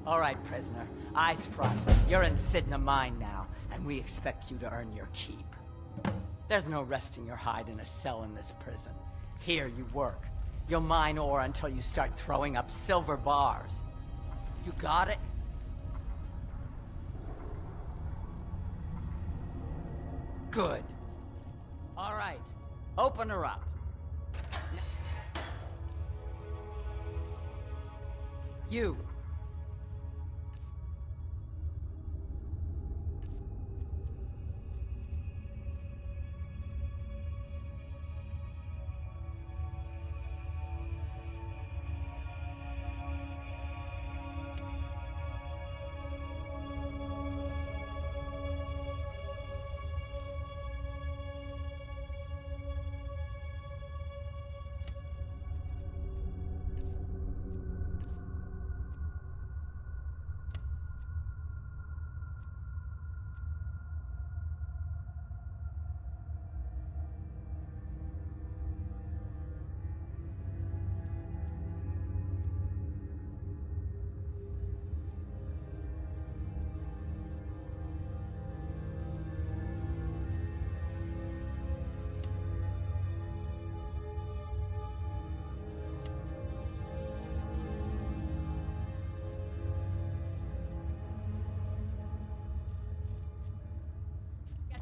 All right, prisoner. Eyes front. You're in Sidna Mine now, and we expect you to earn your keep. There's no resting your hide in a cell in this prison. Here you work. You'll mine ore until you start throwing up silver bars. You got it? Good. All right. Open her up. You.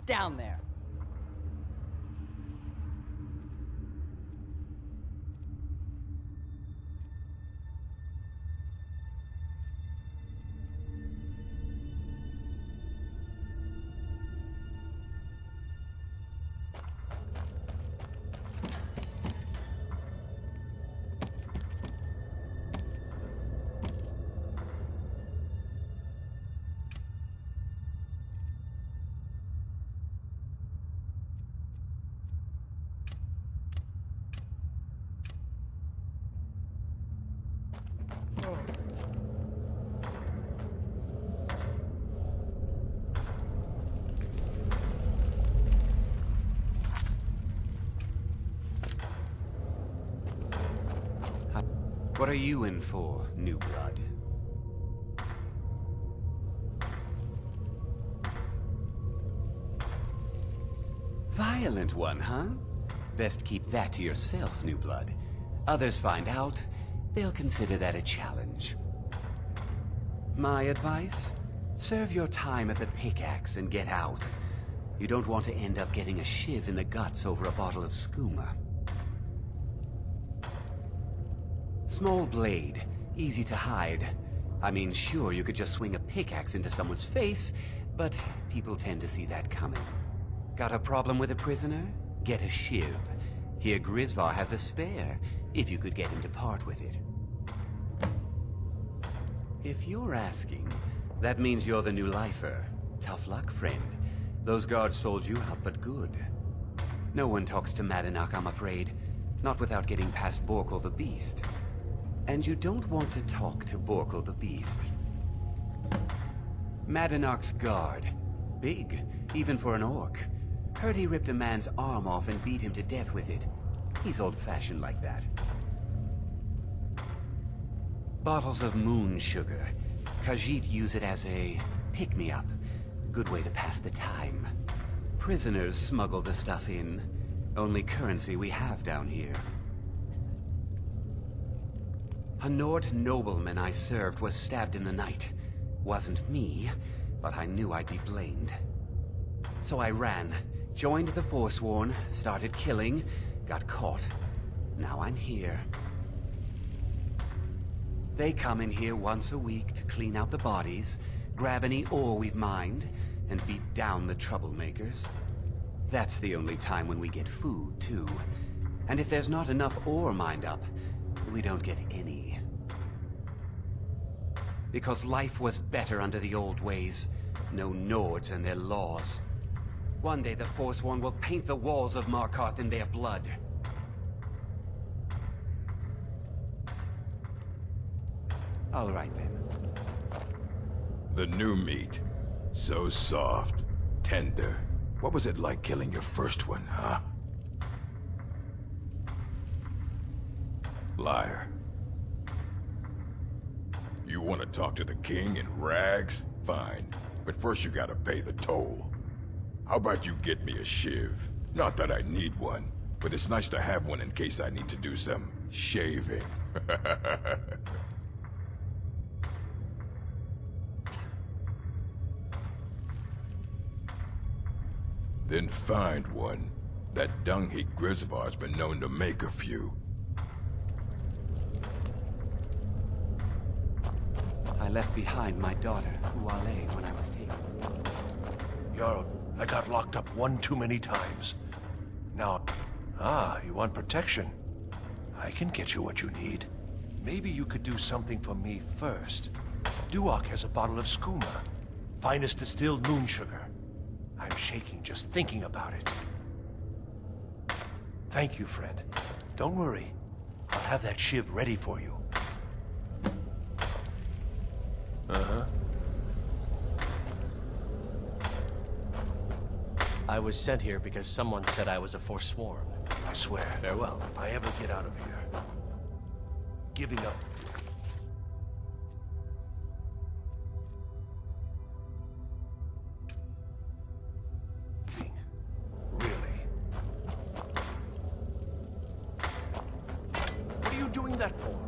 Down there. What are you in for, new blood? Violent one, huh? Best keep that to yourself, new blood. Others find out, they'll consider that a challenge. My advice? Serve your time at the pickaxe and get out. You don't want to end up getting a shiv in the guts over a bottle of skooma. Small blade, easy to hide. I mean, sure, you could just swing a pickaxe into someone's face, but people tend to see that coming. Got a problem with a prisoner? Get a shiv. Here Grisvar has a spare, if you could get him to part with it. If you're asking, that means you're the new lifer. Tough luck, friend. Those guards sold you out, but good. No one talks to Madanach, I'm afraid. Not without getting past Borkul the Beast. And you don't want to talk to Borkul the Beast. Madanach's guard. Big, even for an orc. Heard he ripped a man's arm off and beat him to death with it. He's old-fashioned like that. Bottles of moon sugar. Khajiit use it as a pick-me-up. Good way to pass the time. Prisoners smuggle the stuff in. Only currency we have down here. A Nord nobleman I served was stabbed in the night. Wasn't me, but I knew I'd be blamed. So I ran, joined the Forsworn, started killing, got caught. Now I'm here. They come in here once a week to clean out the bodies, grab any ore we've mined, and beat down the troublemakers. That's the only time when we get food, too. And if there's not enough ore mined up, we don't get any. Because life was better under the old ways. No Nords and their laws. One day the Forsworn will paint the walls of Markarth in their blood. All right then. The new meat. So soft, tender. What was it like killing your first one, huh? Liar. You want to talk to the king in rags? Fine. But first you gotta pay the toll. How about you get me a shiv? Not that I need one, but it's nice to have one in case I need to do some shaving. Then find one. That dung-heap Grisvar's been known to make a few. I left behind my daughter, Uale, when I was taken. Jarl, I got locked up one too many times. Now, you want protection? I can get you what you need. Maybe you could do something for me first. Duok has a bottle of skooma, finest distilled moon sugar. I'm shaking just thinking about it. Thank you, friend. Don't worry. I'll have that shiv ready for you. I was sent here because someone said I was a forsworn. I swear. Farewell. If I ever get out of here, giving up. Really? What are you doing that for?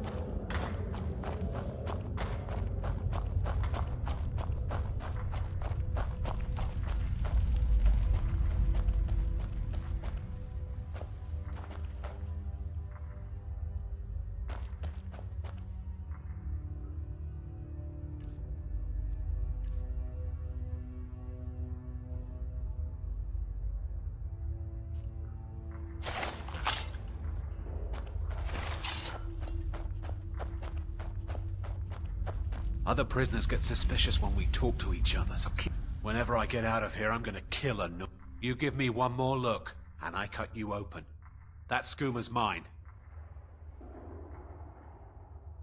Other prisoners get suspicious when we talk to each other, so whenever I get out of here, I'm gonna kill a no. You give me one more look, and I cut you open. That skooma's mine.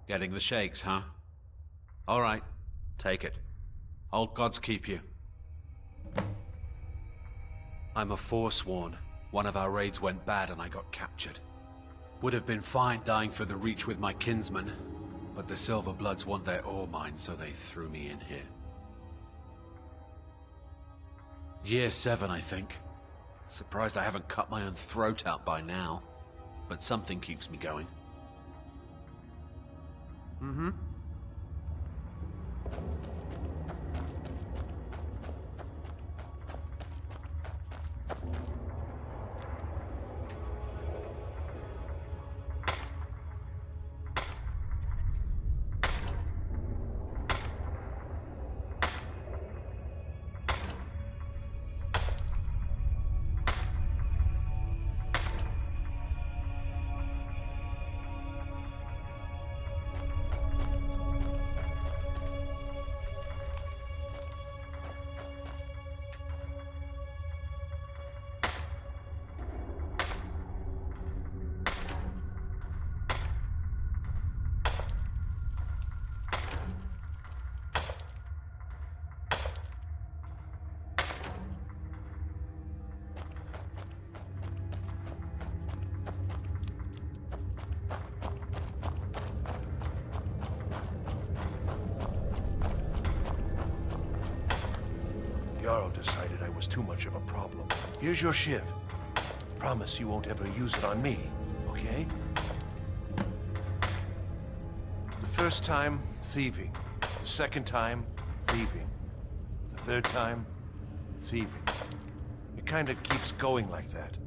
Getting the shakes, huh? All right, take it. Old gods keep you. I'm a forsworn. One of our raids went bad and I got captured. Would have been fine dying for the Reach with my kinsmen, but the Silver Bloods want their ore mine, so they threw me in here. Year 7, I think. Surprised I haven't cut my own throat out by now. But something keeps me going. Jarl decided I was too much of a problem. Here's your shiv. Promise you won't ever use it on me, okay? The first time, thieving. The second time, thieving. The third time, thieving. It kind of keeps going like that.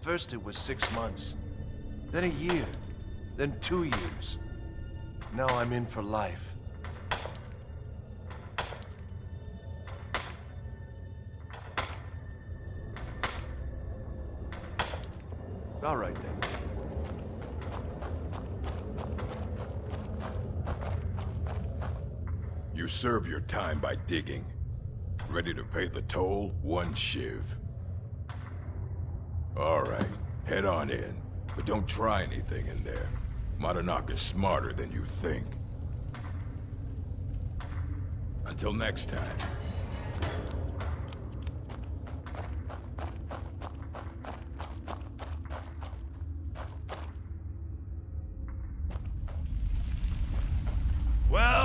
First it was 6 months, then a year, then 2 years. Now I'm in for life. All right, then. You serve your time by digging. Ready to pay the toll? 1 shiv. All right, head on in. But don't try anything in there. Madanak is smarter than you think. Until next time.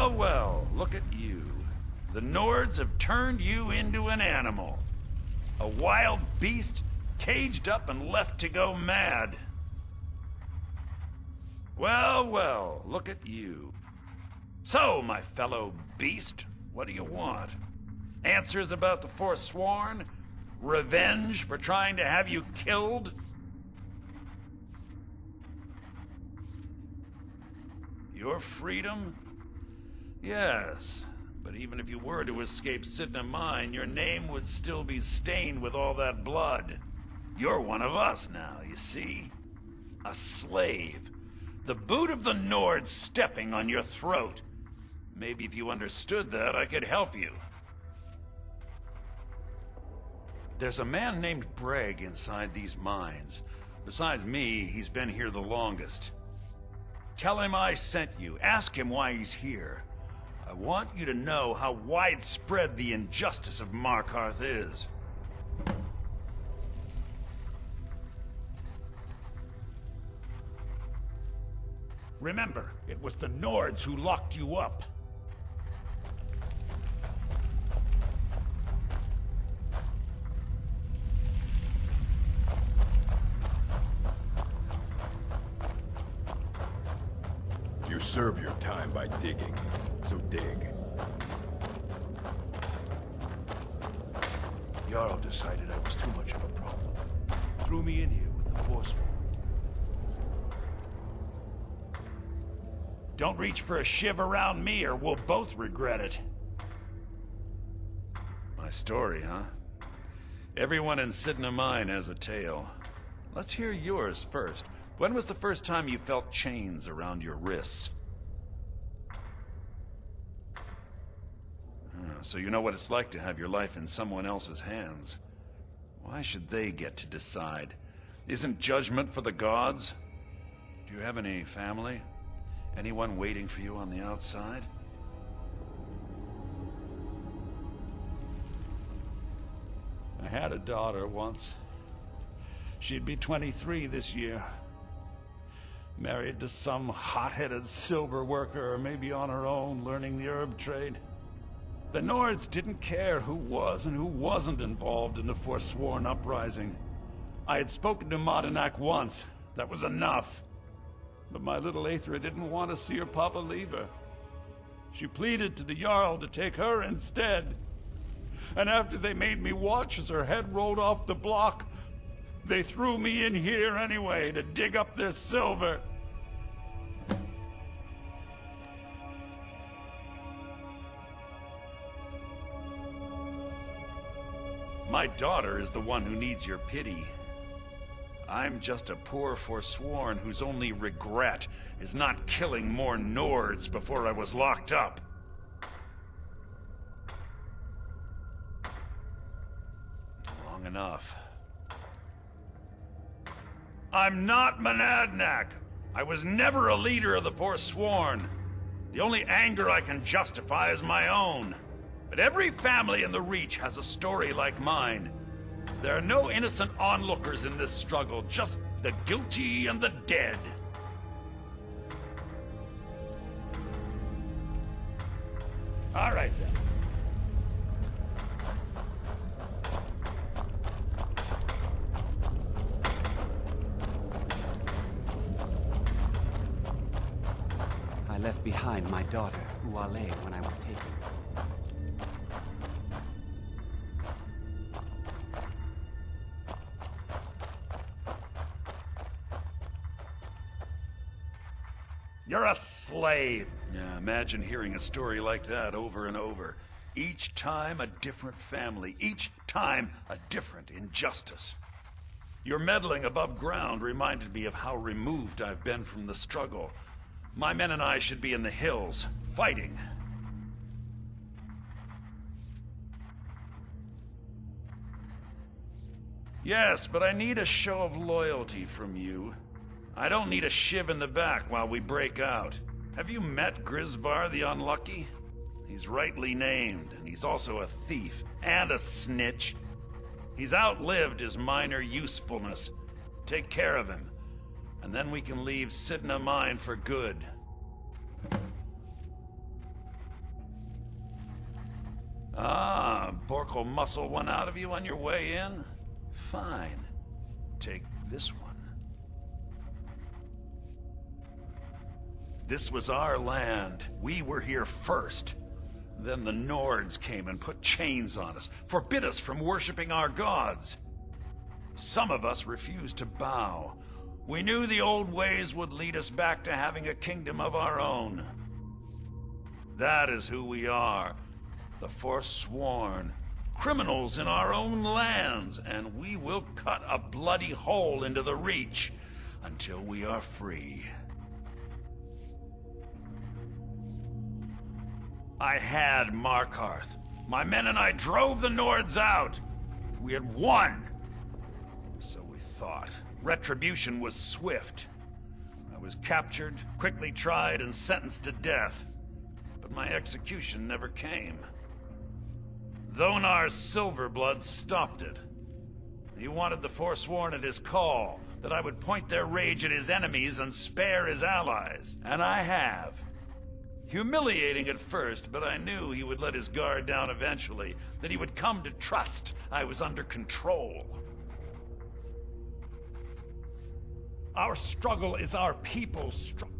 Well, well, look at you. The Nords have turned you into an animal. A wild beast, caged up and left to go mad. Well, well, look at you. So, my fellow beast, what do you want? Answers about the Forsworn? Revenge for trying to have you killed? Your freedom? Yes, but even if you were to escape Sidna Mine, your name would still be stained with all that blood. You're one of us now, you see? A slave. The boot of the Nord stepping on your throat. Maybe if you understood that, I could help you. There's a man named Breg inside these mines. Besides me, he's been here the longest. Tell him I sent you. Ask him why he's here. I want you to know how widespread the injustice of Markarth is. Remember, it was the Nords who locked you up. You serve your time by digging, so dig. Jarl decided I was too much of a problem. Threw me in here with the Forsworn. Don't reach for a shiv around me or we'll both regret it. My story, huh? Everyone in Sidna Mine has a tale. Let's hear yours first. When was the first time you felt chains around your wrists? So you know what it's like to have your life in someone else's hands. Why should they get to decide? Isn't judgment for the gods? Do you have any family? Anyone waiting for you on the outside? I had a daughter once. She'd be 23 this year. Married to some hot-headed silver worker, or maybe on her own, learning the herb trade. The Nords didn't care who was and who wasn't involved in the Forsworn uprising. I had spoken to Modinak once. That was enough. But my little Aethra didn't want to see her papa leave her. She pleaded to the Jarl to take her instead. And after they made me watch as her head rolled off the block, they threw me in here anyway to dig up their silver. My daughter is the one who needs your pity. I'm just a poor Forsworn whose only regret is not killing more Nords before I was locked up. Long enough. I'm not Monadnack. I was never a leader of the Forsworn. The only anger I can justify is my own. But every family in the Reach has a story like mine. There are no innocent onlookers in this struggle, just the guilty and the dead. All right, then. I left behind my daughter, Uale, when I was taken. You're a slave. Yeah, imagine hearing a story like that over and over. Each time a different family, each time a different injustice. Your meddling above ground reminded me of how removed I've been from the struggle. My men and I should be in the hills, fighting. Yes, but I need a show of loyalty from you. I don't need a shiv in the back while we break out. Have you met Grisvar the Unlucky? He's rightly named, and he's also a thief and a snitch. He's outlived his minor usefulness. Take care of him, and then we can leave Sidna Mine for good. Ah, Bork will muscle one out of you on your way in? Fine. Take this one. This was our land. We were here first. Then the Nords came and put chains on us, forbid us from worshipping our gods. Some of us refused to bow. We knew the old ways would lead us back to having a kingdom of our own. That is who we are. The Forsworn. Criminals in our own lands, and we will cut a bloody hole into the Reach until we are free. I had Markarth. My men and I drove the Nords out. We had won. So we thought. Retribution was swift. I was captured, quickly tried, and sentenced to death. But my execution never came. Thonar's Silverblood stopped it. He wanted the Forsworn at his call, that I would point their rage at his enemies and spare his allies. And I have. Humiliating at first, but I knew he would let his guard down eventually, that he would come to trust I was under control. Our struggle is our people's struggle.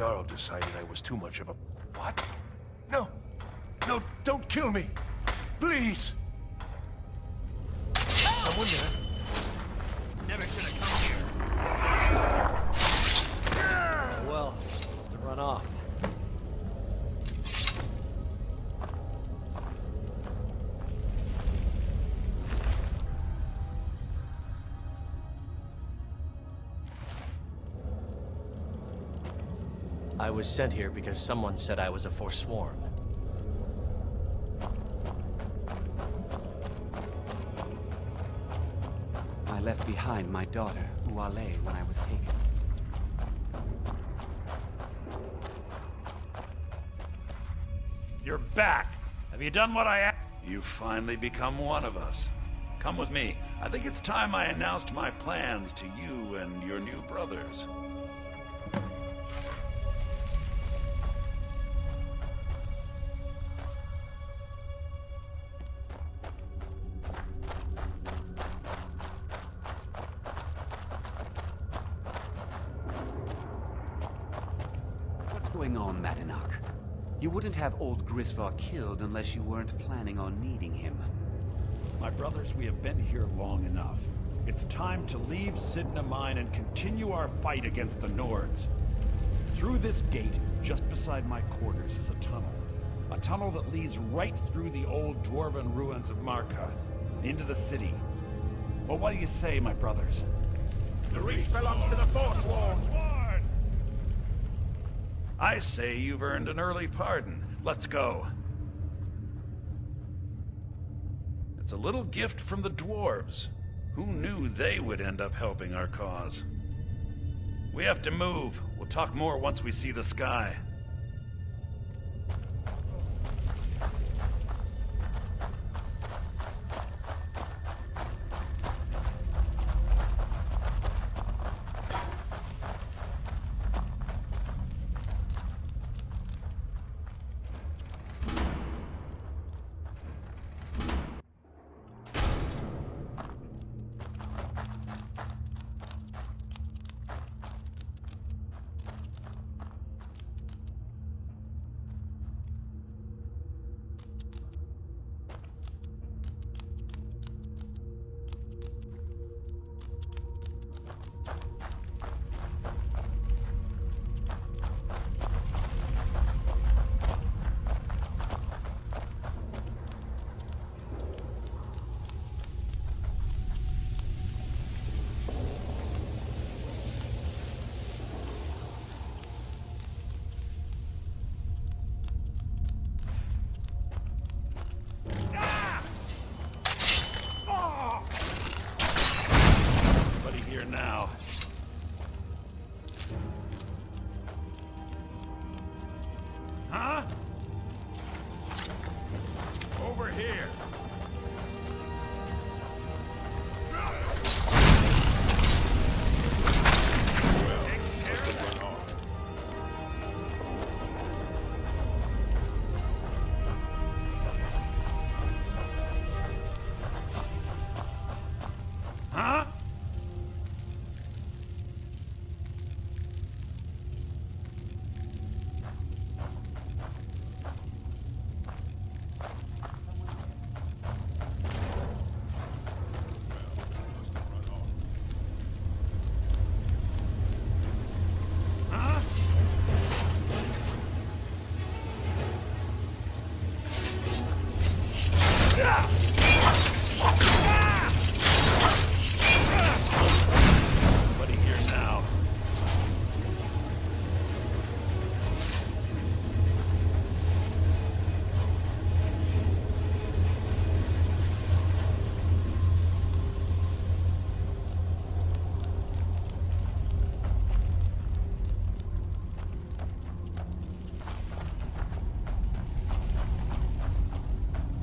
Jarl decided I was too much of a... What? No! No, don't kill me! Please! Someone there? Never should have come here. Well, to run off. I was sent here because someone said I was a Forsworn. I left behind my daughter, Uale, when I was taken. You're back. Have you done what I asked? You've finally become one of us. Come with me. I think it's time I announced my plans to you and your new brothers. What's going on, Madanach? You wouldn't have old Grisvar killed unless you weren't planning on needing him. My brothers, we have been here long enough. It's time to leave Sidna Mine and continue our fight against the Nords. Through this gate, just beside my quarters, is a tunnel. A tunnel that leads right through the old dwarven ruins of Markarth, into the city. Well, what do you say, my brothers? The Reach belongs to the Forsworn! I say you've earned an early pardon. Let's go. It's a little gift from the dwarves. Who knew they would end up helping our cause? We have to move. We'll talk more once we see the sky. Huh? Over here. Must have run off. Huh? Nobody here now.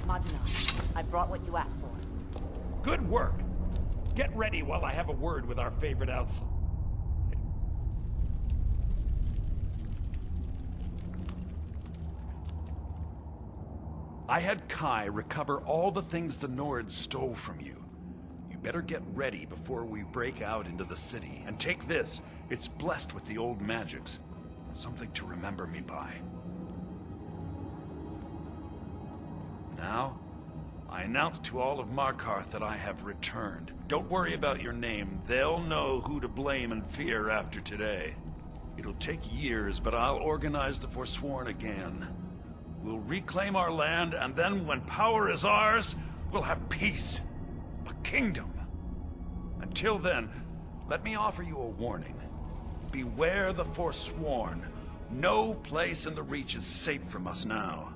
Maduna, I brought what you asked for. Good work. Get ready while I have a word with our favorite outsider. I had Kai recover all the things the Nords stole from you. You better get ready before we break out into the city. And take this. It's blessed with the old magics. Something to remember me by. Now, I announce to all of Markarth that I have returned. Don't worry about your name. They'll know who to blame and fear after today. It'll take years, but I'll organize the Forsworn again. We'll reclaim our land, and then when power is ours, we'll have peace. A kingdom. Until then, let me offer you a warning. Beware the Forsworn. No place in the Reach is safe from us now.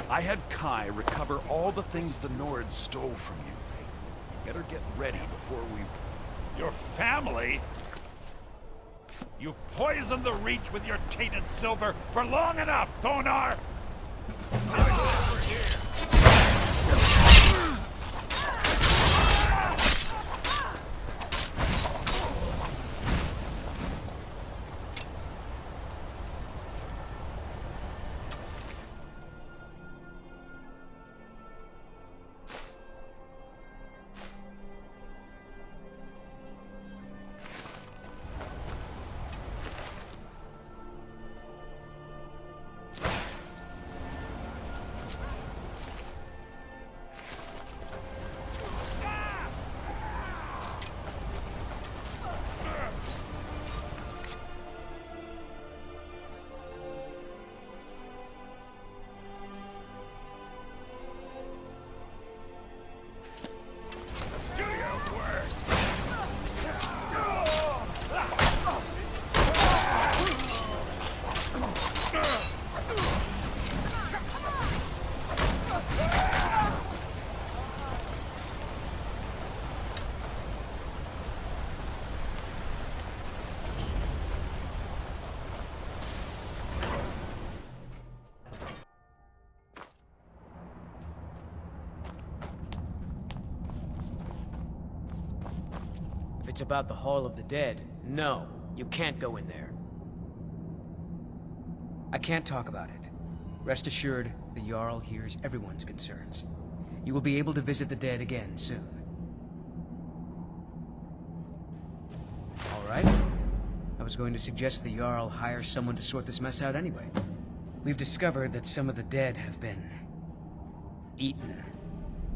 I had Kai recover all the things the Nords stole from you. You better get ready before we... Your family? You've poisoned the Reach with your tainted silver for long enough, Thonar! If it's about the Hall of the Dead, no, you can't go in there. I can't talk about it. Rest assured, the Jarl hears everyone's concerns. You will be able to visit the dead again soon. All right. I was going to suggest the Jarl hire someone to sort this mess out anyway. We've discovered that some of the dead have been... eaten.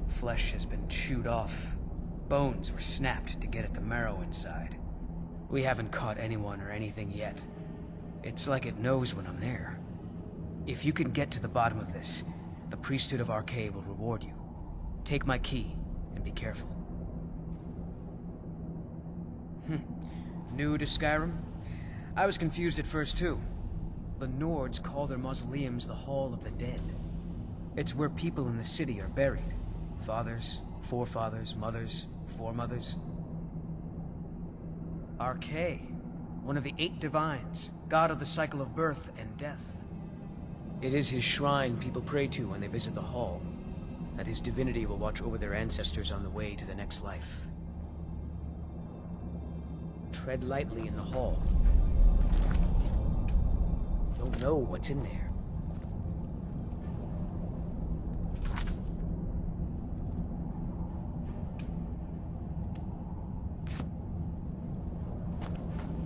Flesh has been chewed off. Bones were snapped to get at the marrow inside. We haven't caught anyone or anything yet. It's like it knows when I'm there. If you can get to the bottom of this, the priesthood of Arcade will reward you. Take my key, and be careful. New to Skyrim? I was confused at first too. The Nords call their mausoleums the Hall of the Dead. It's where people in the city are buried. Fathers, forefathers, mothers, foremothers. Arcade, one of the 8 divines, god of the cycle of birth and death. It is his shrine people pray to when they visit the hall, that his divinity will watch over their ancestors on the way to the next life. Tread lightly in the hall. You don't know what's in there.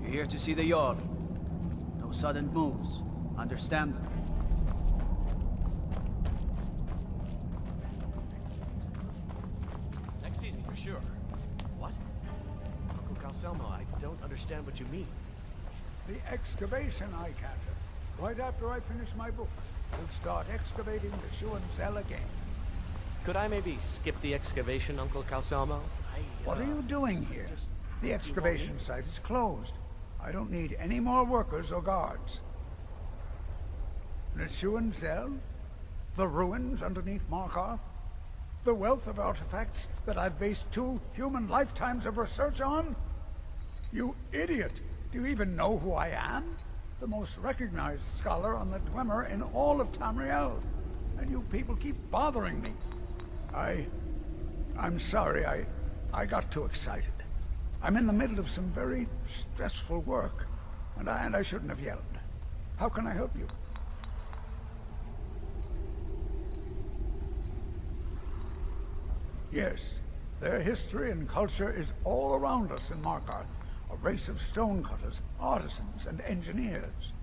You're here to see the Jarl. No sudden moves. Understand? Next season, for sure. What? Uncle Calselmo, I don't understand what you mean. The excavation I counted. Right after I finish my book, we'll start excavating the Shuan Cell again. Could I maybe skip the excavation, Uncle Calselmo? What are you doing here? The excavation site is closed. I don't need any more workers or guards. The Shuan Cell? The ruins underneath Markarth? The wealth of artifacts that I've based 2 human lifetimes of research on? You idiot! Do you even know who I am? The most recognized scholar on the Dwemer in all of Tamriel. And you people keep bothering me. I'm sorry, I got too excited. I'm in the middle of some very stressful work, and I shouldn't have yelled. How can I help you? Yes, their history and culture is all around us in Markarth. A race of stonecutters, artisans, and engineers.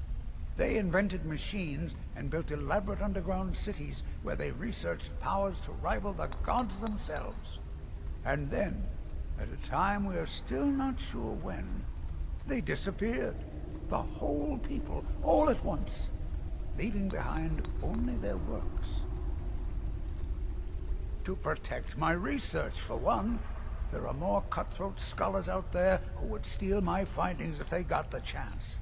They invented machines and built elaborate underground cities where they researched powers to rival the gods themselves. And then, at a time we are still not sure when, they disappeared. The whole people, all at once, leaving behind only their works. To protect my research, for one. There are more cutthroat scholars out there who would steal my findings if they got the chance.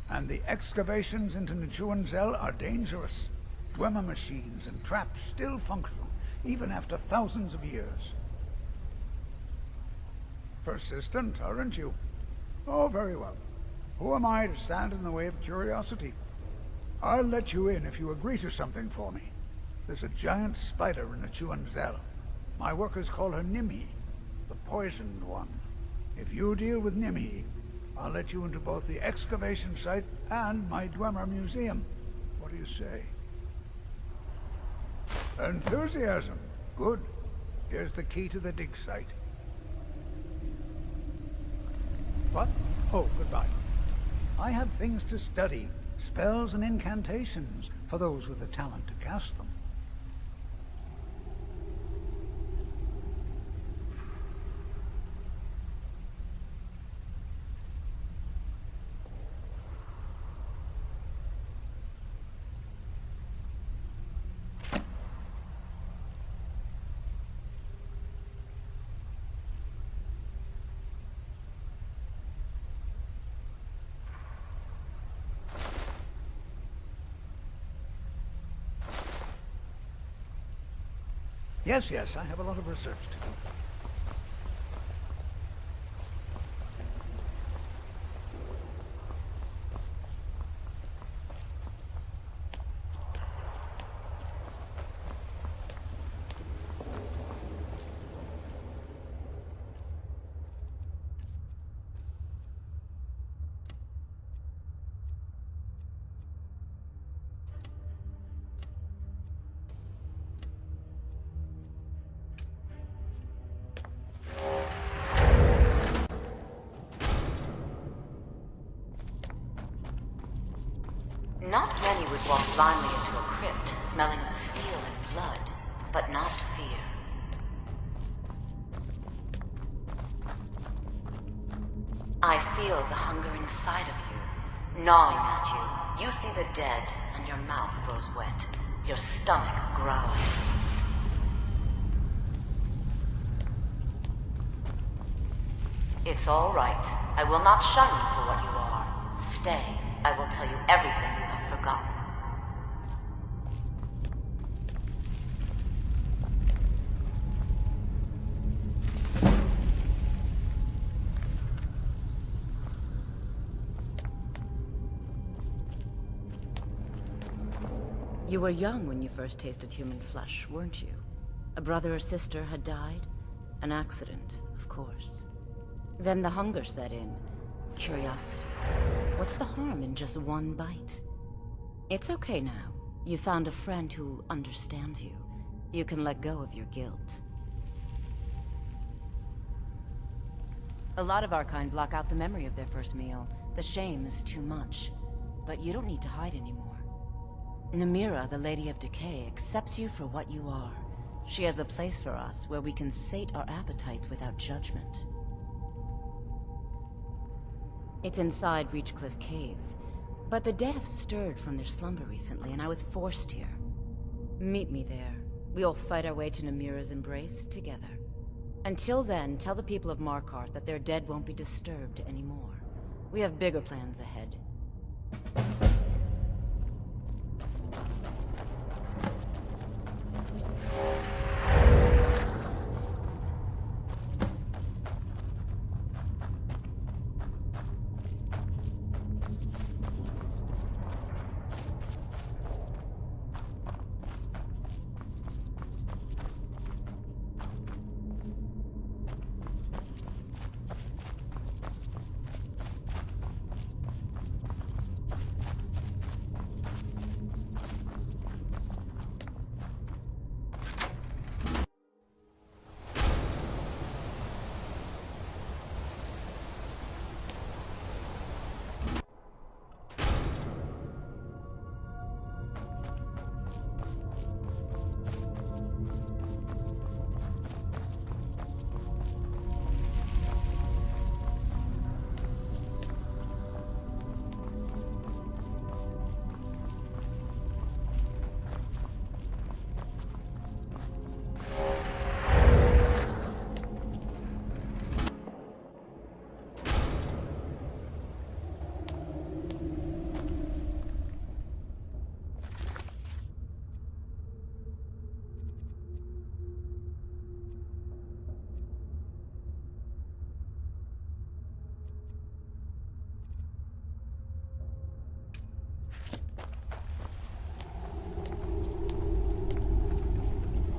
And the excavations into Nichuan Zell are dangerous. Dwemer machines and traps still function, even after thousands of years. Persistent, aren't you? Oh, very well. Who am I to stand in the way of curiosity? I'll let you in if you agree to something for me. There's a giant spider in the Chuanzel. My workers call her Nimhi, the poisoned one. If you deal with Nimhi, I'll let you into both the excavation site and my Dwemer museum. What do you say? Enthusiasm. Good. Here's the key to the dig site. What? Oh, goodbye. I have things to study, spells and incantations, for those with the talent to cast them. Yes, I have a lot of research to do. Not many would walk blindly into a crypt, smelling of steel and blood, but not fear. I feel the hunger inside of you, gnawing at you. You see the dead, and your mouth grows wet. Your stomach growls. It's all right. I will not shun you for what you are. Stay. I will tell you everything you have forgotten. You were young when you first tasted human flesh, weren't you? A brother or sister had died? An accident, of course. Then the hunger set in. Curiosity. What's the harm in just one bite? It's okay now. You found a friend who understands you. You can let go of your guilt. A lot of our kind block out the memory of their first meal. The shame is too much. But you don't need to hide anymore. Namira, the Lady of Decay, accepts you for what you are. She has a place for us where we can sate our appetites without judgment. It's inside Reachcliff Cave, but the dead have stirred from their slumber recently, and I was forced here. Meet me there. We'll fight our way to Namira's embrace together. Until then, tell the people of Markarth that their dead won't be disturbed anymore. We have bigger plans ahead.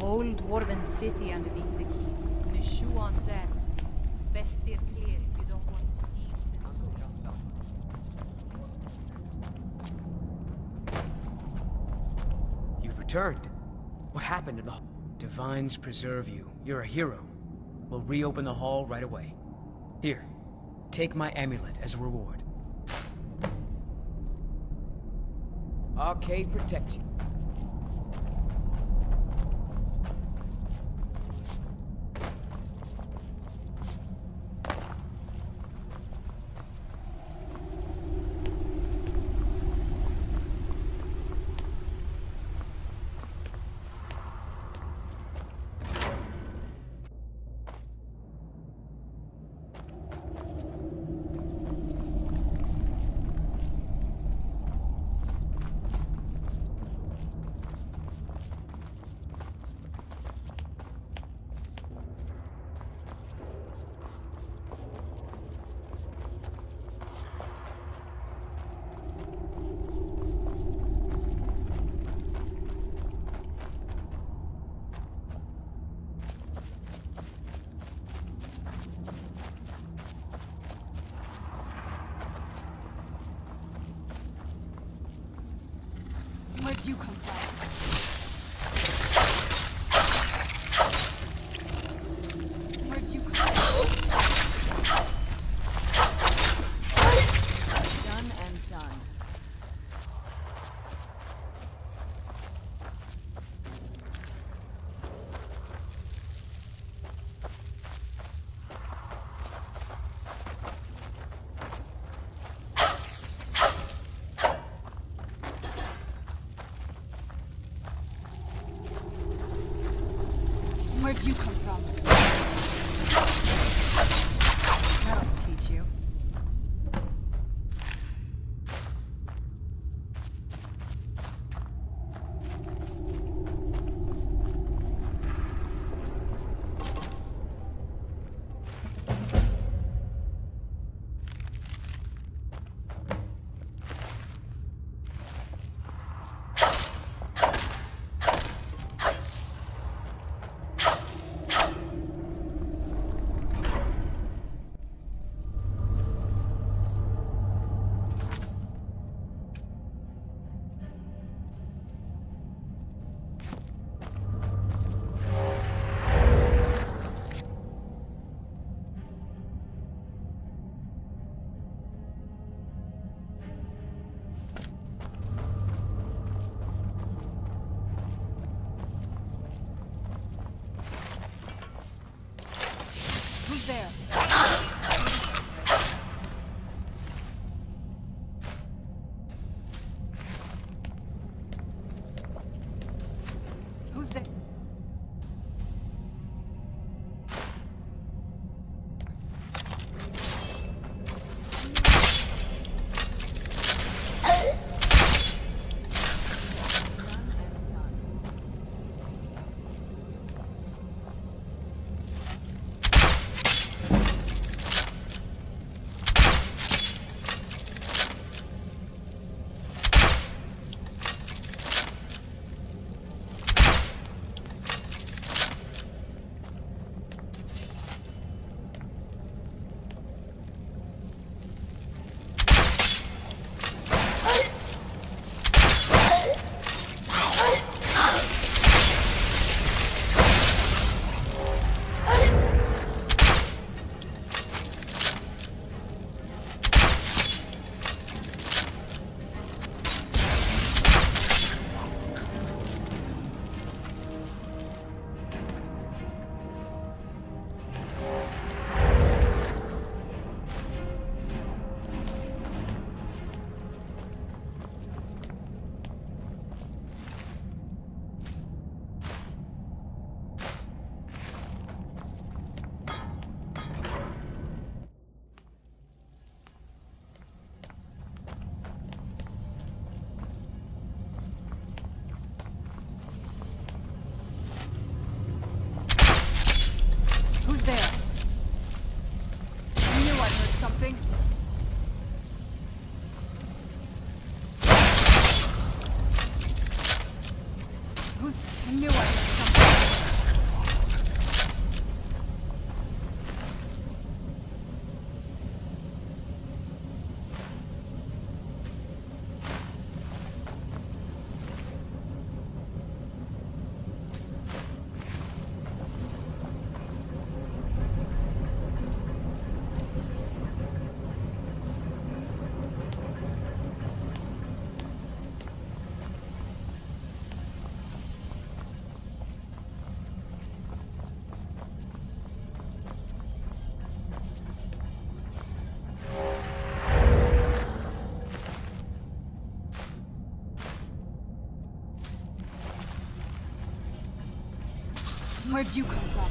Old dwarven city underneath the keep. Nishu on Zen. Best steer clear if you don't want to steal. You've returned. What happened in the hall? Divines preserve you. You're a hero. We'll reopen the hall right away. Here, take my amulet as a reward. Arcade protect you. Where'd you come from? Where'd you come from? Done and done. Where'd you come from? That'll teach you. Who's there? Who's there? Who's there? I knew I heard something. I knew I heard something. Where'd you come from?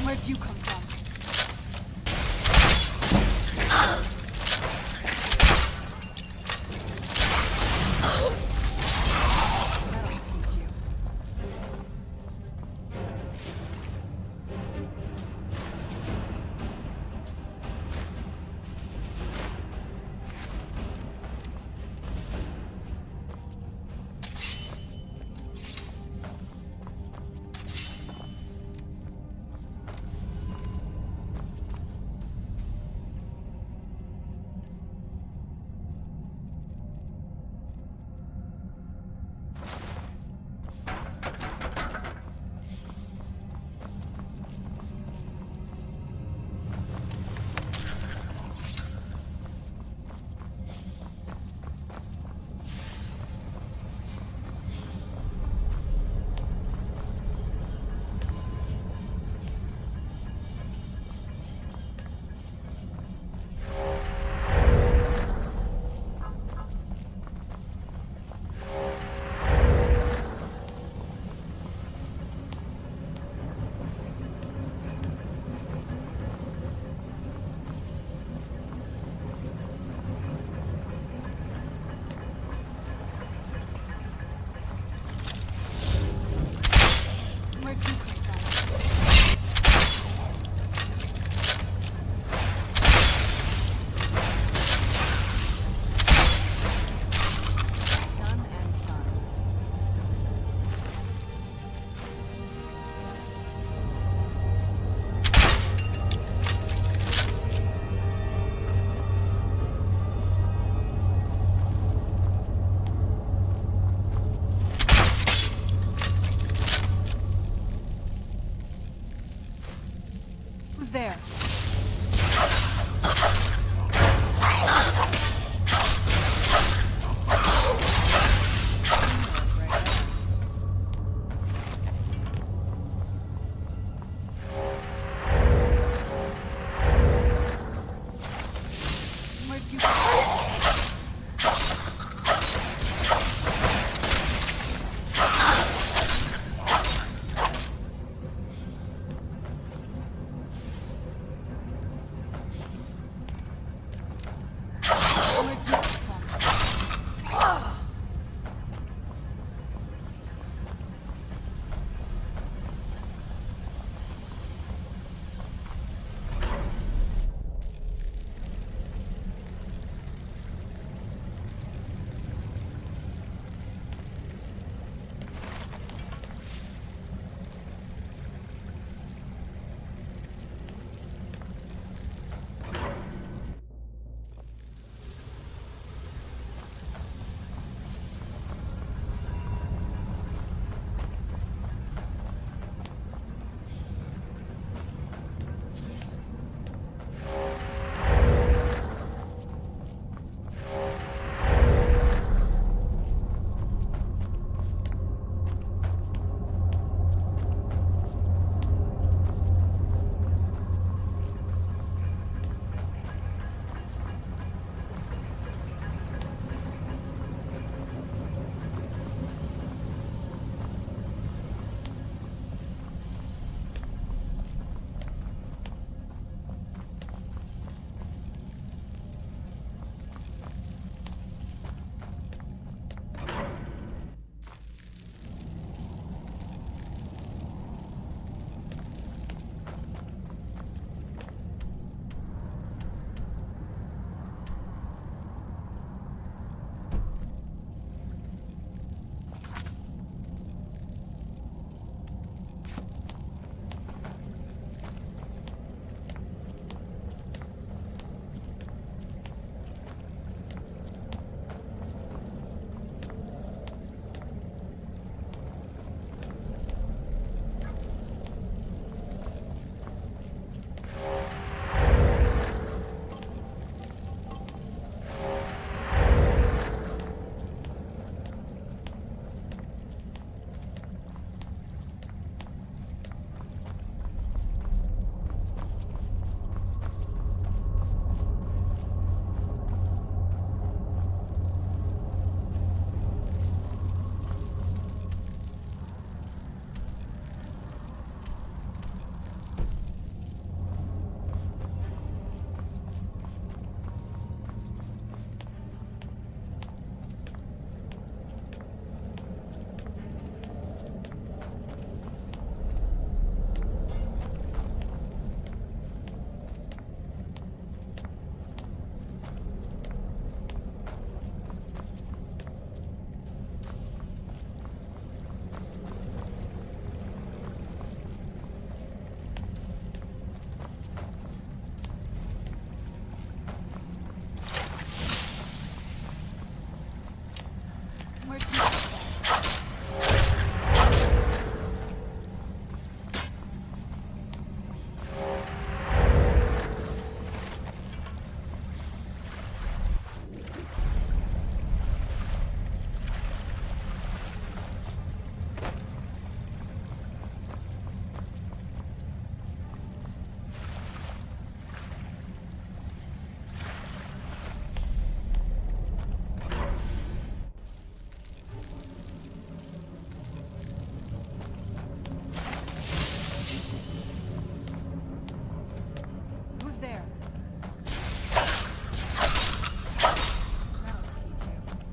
Where'd you come from? That'll teach you. Where'd you come from? Done and done. Who's there? Where'd you come from? Who's there? That'll teach you.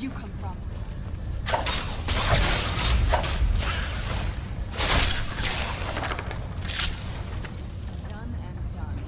you come from? Done and done.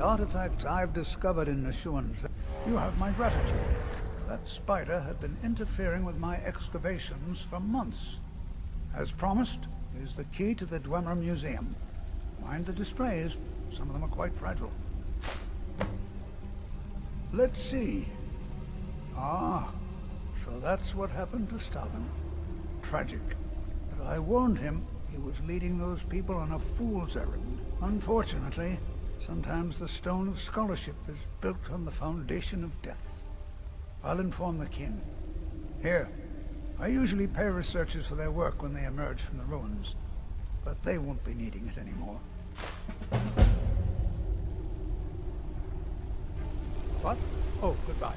artifacts I've discovered in Nishuan's, you have my gratitude. That spider had been interfering with my excavations for months. As promised, here's the key to the Dwemer Museum. Mind the displays. Some of them are quite fragile. Let's see. Ah, so that's what happened to Stalin. Tragic. But I warned him he was leading those people on a fool's errand. Unfortunately, sometimes the stone of scholarship is built on the foundation of death. I'll inform the king. Here, I usually pay researchers for their work when they emerge from the ruins, but they won't be needing it anymore. What? Oh, goodbye.